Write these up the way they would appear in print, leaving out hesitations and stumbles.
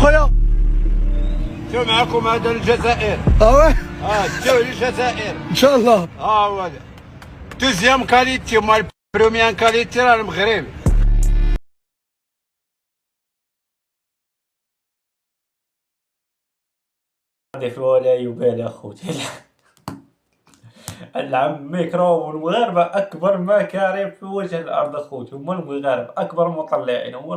خويا؟ جو معكم هذا الجزائر. واه جو الجزائر ان شاء الله. هو دوزيام كاليتي وما البروميان كاليتي راه المغرب. ولا يبالي اخوتي. العم ميكرو والمغاربه اكبر مكارم في وجه الارض اخوتي، هما المغاربه اكبر مطلعين، هما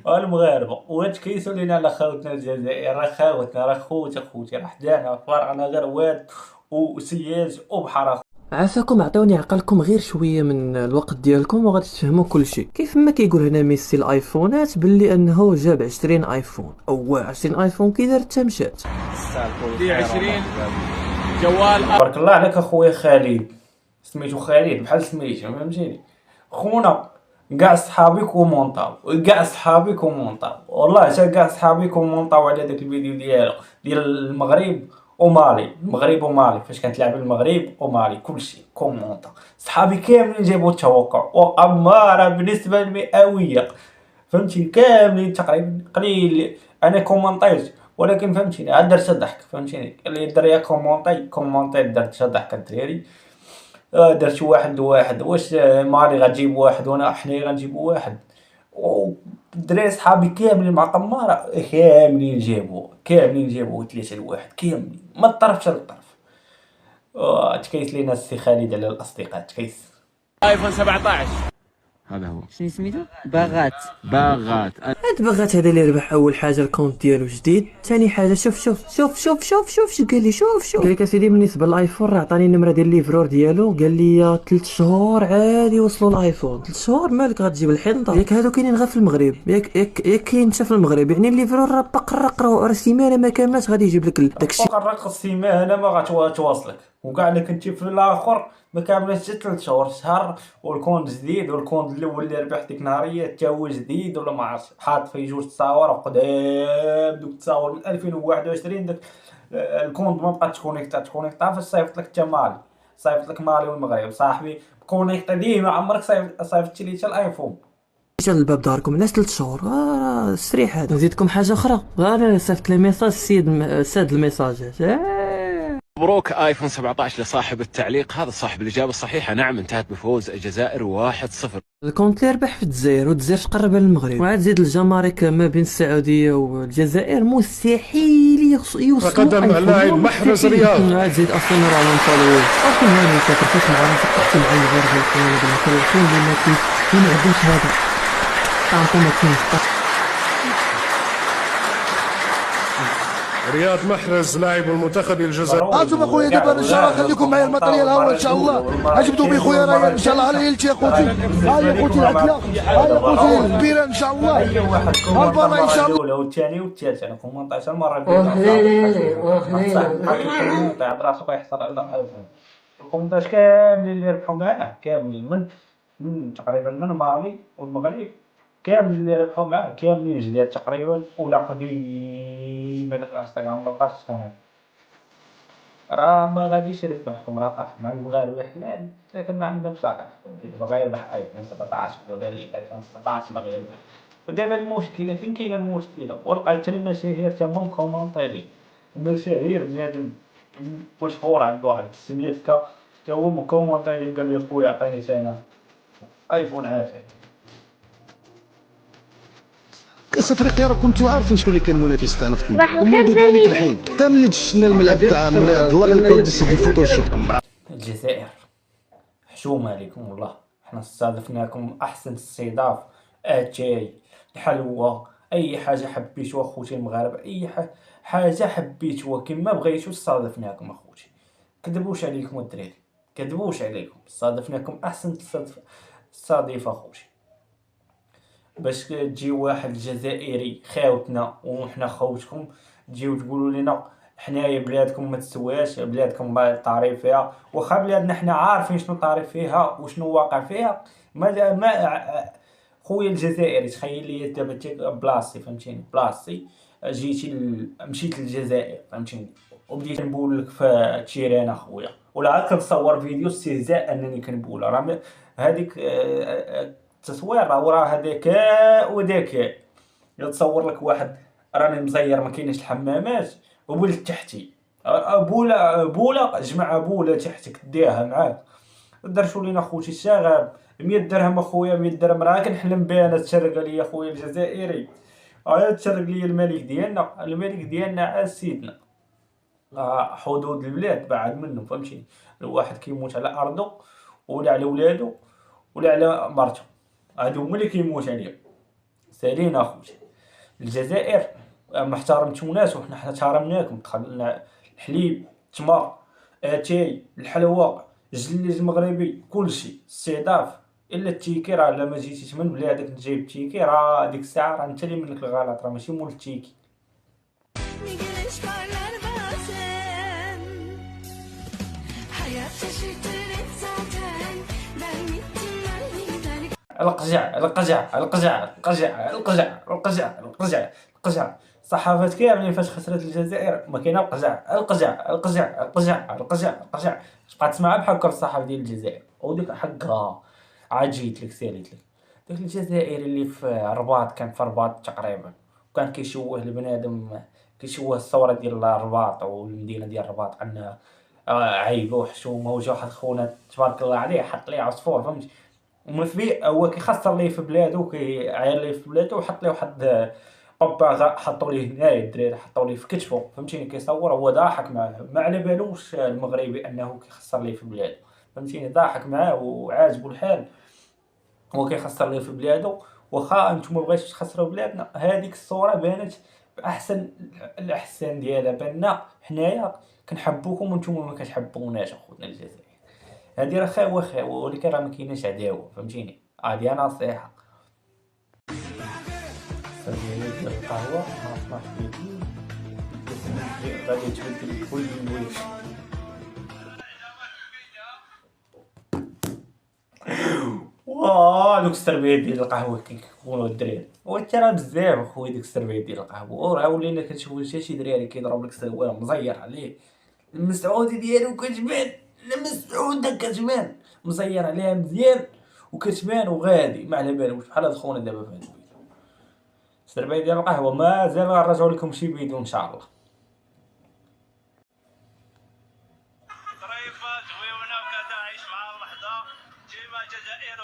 المغاربه وتكيسوا لينا على خاوتنا الجزائر، راه خاوتنا، راه خوتي راه حدانا فرعنا غير واد وسياج وبحر. عافاكم، عطوني عقلكم غير شويه من الوقت ديالكم وغادي تفهموا كل شيء. كيف ما كيقول هنا ميسي الايفونات باللي انه جاب 20 ايفون او 20 ايفون كي دار حتى مشات. دي 20 جوال. بارك الله عليك اخويا خالد، سميتو خالد بحال سميتو فهمتيني خونا. كاع صحابي كومونطاو، والله حتى كاع صحابي كومونطاو على داك الفيديو ديالو ديال المغرب ومالي فاش كانت لعب المغرب ومالي كلشي كومونطا. صحابي كاملين جابوا التوقع واماره بنسبه المئويه فهمتي، كاملين تقريبا قليل انا كومونطيت، ولكن فهمتيني عاد درت ضحك فهمتيني. اللي الدريه كومونطي درت ضحك الدراري. درت واحد واش مالي غتجيب واحد وانا حنايا غنجيبو واحد. والدراري صحابي كاملين مع قماره كاملين جابوا 3 لواحد كاملين من الطرف حتى للطرف. تكيس لينا السي خالد على الاصدقاء تكيس. ايفون 17 هذا هو. شنو سميتو؟ باغات. هاد بغات هذا اللي ربح اول حاجه الكونت ديالو جديد، ثاني حاجه شوف شو قال لي. شوف قال لك اسيدي بالنسبه للايفون راه عطاني النمره ديال الليفرور ديالو، قال لي 3 شهور عادي وصلوا الايفون. 3 شهور مالك غتجيب الحنطه ياك؟ هادو كاينين غير في المغرب ياك كاين حتى في المغرب، يعني الليفرور راه بقرق راه سيمانه ما كاملاش غادي يجيب لك داكشي. قرق السيمانه ما غتواصلك، وكاع اللي كنتي في الاخر ما كاملاش حتى 3 شهور شهر. والكونت جديد، والكونت الاول اللي ربح ديك النهاريه حتى هو جديد ولا ما عرفتش، حاط فيه 2 تصاور وقدام دوك التصاور من 2021. داك الكونت ما بقات تكونيكتا فاش صيفط لك حتى مالي، صيفط لك مالي والمغرب صاحبي كونيكتا ديما عمرك صيفطتي لي حتى الايفون. جا لباب داركم علاش 3 شهور السريح هذا. نزيدكم حاجه اخرى، انا صيفط لي ميساج السيد ساد الميساجات. مبروك ايفون 17 لصاحب التعليق، هذا صاحب الاجابه الصحيحه. نعم، انتهت بفوز الجزائر 1-0. الكونت اللي ربح في الجزائر، والجزائر تقرب للمغرب، وعاد زيد الجمارك ما بين السعوديه والجزائر مستحيل يوصلوا. تقدم اللاعب محرز رياض. عاد زيد اصلا راه نطالو اصلا هاني كيف معانا فقط مع الغير الكون اللي ما كاينش هذا طعمكم ما كاينش. رياض محرز لاعب المنتخب الجزائري. انتم اخويا دابا ان شاء الله خليكم معايا الماتريال ها ان شاء الله عجبتوا بي خويا راه ان شاء الله على ليلتي يا خوتي. ها يا خوتي العتله، ها يا خوتي الكبيره ان شاء الله. البالا ان شاء الله. الاولى والثانيه والثالثه انا 18 مره عاد راسك يحصل على الايفون. 18 كاملين اللي ربحوا معاه كاملين من تقريبا من مالي والمغرب، كاملين اللي ربحوا معاه كاملين جداد تقريبا، ولا قديم هذاك الانستغرام مابقاش صحيح. راه ما غاديش يربحهم، راه طاح مع المغاربه حلال، لكن ما عندهمش صالح باغي يربح ايفون 17 ولا ايفون 17 باغي يربح. ودابا المشكله فين كاينه المشكله؟ ولقيت المشاهير تمهم كومونطيري، المشاهير بنادم مشهور عنده واحد السميتكا تا هو مكومونطيري قال لي خويا عطيني انا ايفون عافية. كاس افريقيا راه كنتوا عارفين شكون اللي كان المنافس تاعنا في ومنذ ذلك الحين حتى ملي شفنا الملعب تاع الله غير دي فوتوشوب. الجزائر حشومه عليكم والله، حنا استضفناكم احسن استضاف، اتاي الحلوى اي حاجه حبيتوها اخوتي المغاربه، اي حاجه حبيتوها كما بغيتو استضفناكم اخوتي. كذبوش عليكم الدراري، كذبوش عليكم، استضفناكم احسن تستضيف اخوتي. باش تجي واحد جزائري خاوتنا وحنا خوتكم تجيو تقولوا لنا حنايا بلادكم ما تسواش، بلادكم التعريف فيها، واخا بلادنا حنا عارفين شنو التعريف فيها وشنو واقع فيها. ما خويا الجزائري تخيل لي دابا بلاصتي فهمتيني، بلاصتي مشيت للجزائر فهمتيني، وبديت نقول لك في تيران اخويا، ولا عاد كنصور فيديو استهزاء انني كنقول راه هذيك التصوير راه هذاك وذاك. يتصور لك واحد راني مزير ما كاينش الحمامات وولد تحتي بولا جمع بولا تحتك ديها معاك درتو لينا خوتي الشغب 100 درهم اخويا 100 درهم راه كنحلم بها انا تسرق ليا خويا الجزائري تسرق ليا الملك ديالنا عاد سيدنا حدود البلاد بعد منه فهمتيني الواحد كيموت على ارضه ولا على ولادو ولا على مرته هادو هما اللي كيموت عليهم سالينا اخوتي الجزائر ما احترمتوناش وحنا احترمناكم دخلنا الحليب التمر اتاي الحلوى الجليج المغربي كلشي استضاف الا التيكي راه الا ما جيتيش من بلادك تجيب التيكي راه ديك الساعه راه انت اللي منك الغلط راه ماشي مول التيكي القجع الصحافات كاملين فاش خسرت الجزائر ما كاينه القجع تبقى تسمعها بحال هكا في الصحافه ديال الجزائر وديك حقها عاد جيت لك ساليت لك داك الجزائري اللي في الرباط كان في الرباط تقريبا وكان كيشوه البنادم كيشوه الصوره ديال الرباط او المدينه ديال الرباط انها عيبه وحشومه وجا واحد خونا تبارك الله عليه حط ليه عصفور فهمتي ومثبي هو كيخسر ليه في بلادو كيعاير ليه في بلادو وحط ليه واحد بابا حطوا ليه هنايا الدراري حطوا ليه في كتفو فهمتيني كيصور هو ضاحك معاه ما على بالوش المغربي انه كيخسر ليه في بلادو فهمتيني ضاحك معاه وعاجبو الحال هو كيخسر ليه في بلادو واخا نتوما بغيتو تخسروا بلادنا هذيك الصوره بانت باحسن الاحسان ديالها باننا حنايا كنحبوكم وانتم ما كتحبوناش اخوتنا الجزائر هادي راه خاوه ولكن راه ما كايناش عداوه فهمتيني هادي نصيحه ديال القهوه ما غادي تبدل كل الوجه دوك السربيه ديال القهوه كيكونوا الدراري راه بزاف اخويا ديك السربيه ديال القهوه وراه ولينا كنشوفوا شي دراري كيضرب لك سروال مزير عليه المسعودي ديالو كتبان المسعوده كتبان مزير عليها مزيان وكتبان وغادي ما على بالوش بحال هاد خونا دابا في هاد الفيديو السربيه ديال القهوه مازال غنرجعو لكم شي فيديو ان شاء الله ظريفه زويونه وكتعيش مع اللحظه كيما الجزائر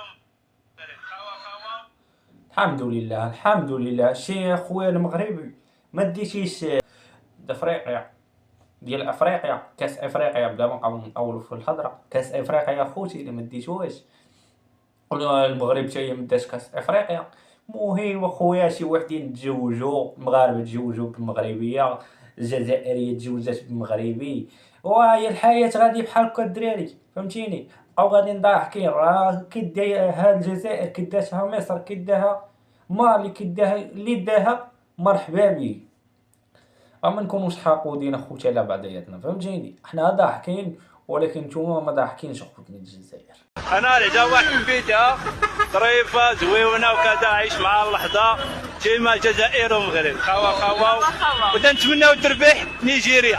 الحمد لله شي خويا المغربي ما ديتيش افريقيا ديال افريقيا كاس افريقيا بلا ما نطولوا في الهضره كاس افريقيا يا خوتي الا ما ديتوهاش المغرب حتى هي ما داش كاس افريقيا مهم اخويا شي وحدين تزوجوا المغاربه تزوجوا بالمغربيه الجزائريه تزوجات بالمغربي وهي الحياه غادي بحال هكا الدراري فهمتيني او غادي ضاحكين راه كداي هاد الجزائر كداتها مصر كداها مالي كداها اللي داها مرحبا به ما نكونوش حاقودين اخوتي على بعضياتنا فهمتيني حنا ضاحكين ولكن نتوما ما ضاحكينش اخوتنا الجزائر انا رجع واحد بيتها ظريفه زويونه وكتعيش مع اللحظه كيما الجزائر والمغرب خوا وتنتمناو تربح نيجيريا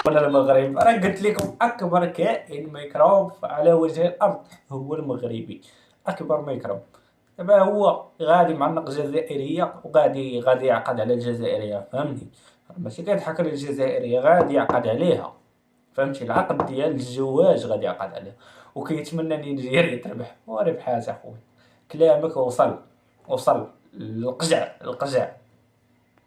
ولا المغرب راه قلت لكم اكبر كائن ميكروب على وجه الارض هو المغربي اكبر ميكروب دابا هو غادي معنق جزائريه وغادي يعقد على الجزائريه فهمتني ماشي كيضحك على الجزائريه غادي يعقد عليها فهمتي العقد ديال الزواج غادي يعقد عليه وكيتمنى نيجيريا تربح وربحات اخويا كلامك وصل القجع